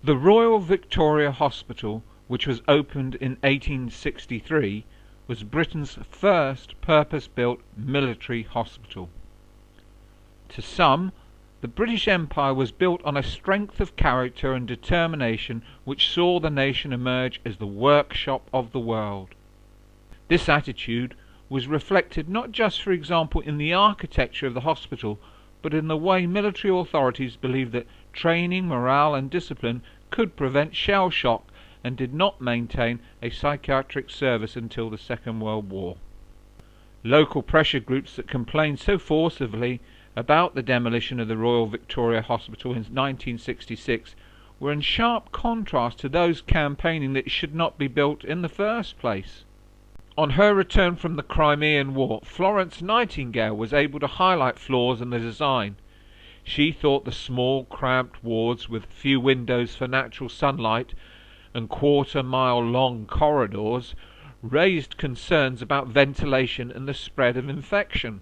The Royal Victoria Hospital, which was opened in 1863, was Britain's first purpose-built military hospital. To some, the British Empire was built on a strength of character and determination which saw the nation emerge as the workshop of the world. This attitude was reflected not just, for example, in the architecture of the hospital, but in the way military authorities believed that training, morale and discipline could prevent shell shock, and did not maintain a psychiatric service until the Second World War. Local pressure groups that complained so forcibly about the demolition of the Royal Victoria Hospital in 1966 were in sharp contrast to those campaigning that it should not be built in the first place. On her return from the Crimean War, Florence Nightingale was able to highlight flaws in the design. She thought the small, cramped wards with few windows for natural sunlight and quarter-mile-long corridors raised concerns about ventilation and the spread of infection.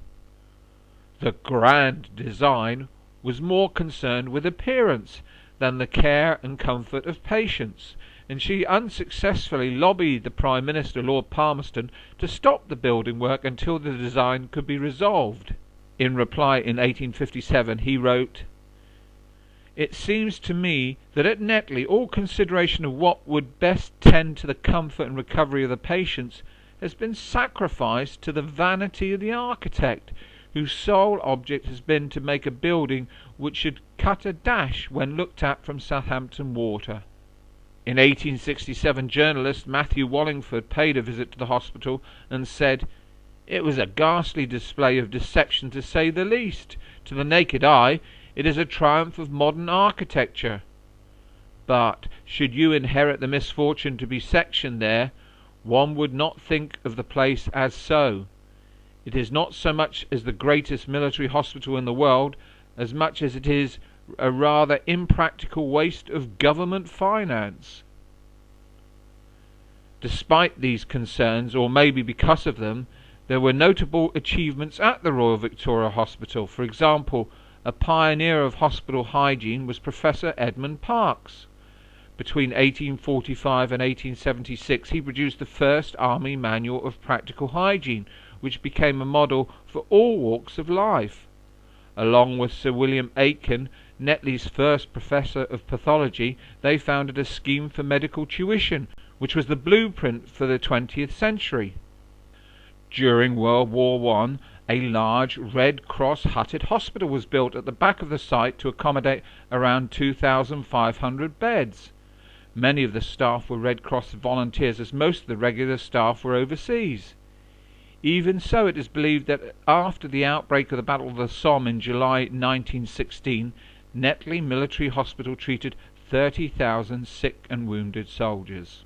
The grand design was more concerned with appearance than the care and comfort of patients, and she unsuccessfully lobbied the Prime Minister, Lord Palmerston, to stop the building work until the design could be resolved. In reply in 1857 he wrote, "It seems to me that at Netley all consideration of what would best tend to the comfort and recovery of the patients has been sacrificed to the vanity of the architect, whose sole object has been to make a building which should cut a dash when looked at from Southampton Water." In 1867 journalist Matthew Wallingford paid a visit to the hospital and said, "It was a ghastly display of deception, to say the least. To the naked eye it is a triumph of modern architecture. But should you inherit the misfortune to be sectioned there, one would not think of the place as so. It is not so much as the greatest military hospital in the world, as much as it is a rather impractical waste of government finance." Despite these concerns, or maybe because of them, there were notable achievements at the Royal Victoria Hospital. For example, a pioneer of hospital hygiene was Professor Edmund Parkes. Between 1845 and 1876 he produced the first Army Manual of Practical Hygiene, which became a model for all walks of life. Along with Sir William Aitken, Netley's first Professor of Pathology, they founded a scheme for medical tuition, which was the blueprint for the 20th century. During World War I, a large Red Cross hutted hospital was built at the back of the site to accommodate around 2,500 beds. Many of the staff were Red Cross volunteers, as most of the regular staff were overseas. Even so, it is believed that after the outbreak of the Battle of the Somme in July 1916, Netley Military Hospital treated 30,000 sick and wounded soldiers.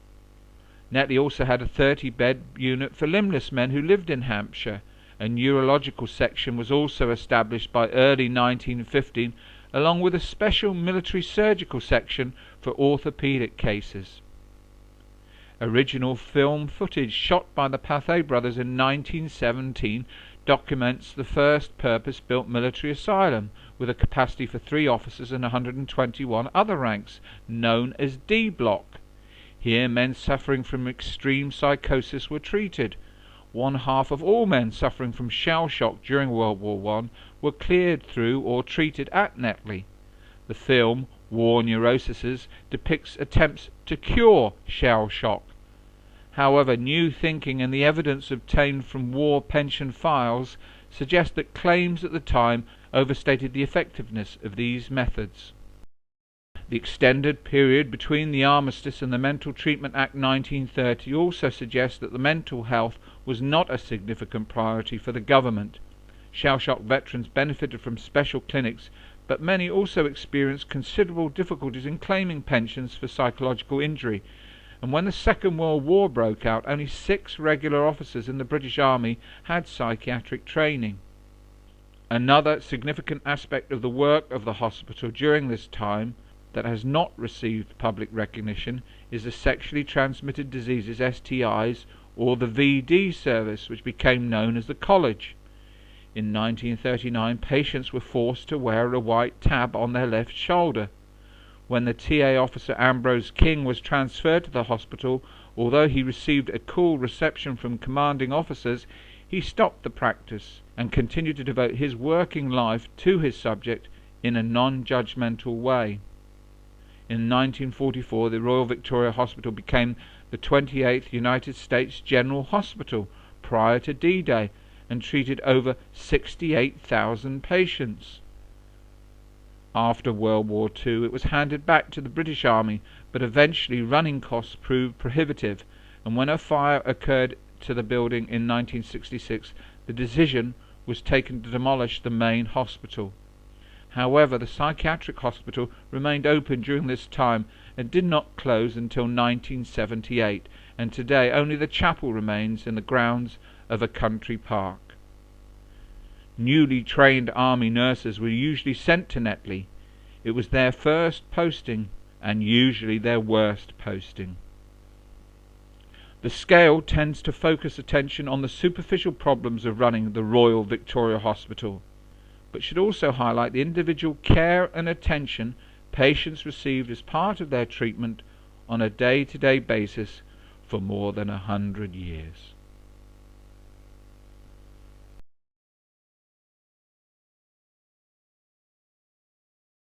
Netley also had a 30-bed unit for limbless men who lived in Hampshire. A neurological section was also established by early 1915, along with a special military surgical section for orthopedic cases. Original film footage shot by the Pathé brothers in 1917 documents the first purpose-built military asylum, with a capacity for 3 officers and 121 other ranks, known as D Block. Here men suffering from extreme psychosis were treated. 1/2 of all men suffering from shell shock during World War I were cleared through or treated at Netley. The film, War Neuroses, depicts attempts to cure shell shock. However, new thinking and the evidence obtained from war pension files suggest that claims at the time overstated the effectiveness of these methods. The extended period between the Armistice and the Mental Treatment Act 1930 also suggests that the mental health was not a significant priority for the government. Shell-shock veterans benefited from special clinics, but many also experienced considerable difficulties in claiming pensions for psychological injury. And when the Second World War broke out, only 6 regular officers in the British Army had psychiatric training. Another significant aspect of the work of the hospital during this time that has not received public recognition is the sexually transmitted diseases, STIs, or the VD service, which became known as the college. In 1939, patients were forced to wear a white tab on their left shoulder. When the TA officer Ambrose King was transferred to the hospital, although he received a cool reception from commanding officers, he stopped the practice and continued to devote his working life to his subject in a non-judgmental way. In 1944, the Royal Victoria Hospital became the 28th United States General Hospital prior to D-Day and treated over 68,000 patients. After World War II, it was handed back to the British Army, but eventually running costs proved prohibitive, and when a fire occurred to the building in 1966, the decision was taken to demolish the main hospital. However, the psychiatric hospital remained open during this time and did not close until 1978, and today only the chapel remains in the grounds of a country park. Newly trained army nurses were usually sent to Netley. It was their first posting and usually their worst posting. The scale tends to focus attention on the superficial problems of running the Royal Victoria Hospital, but should also highlight the individual care and attention patients received as part of their treatment on a day-to-day basis for more than 100 years.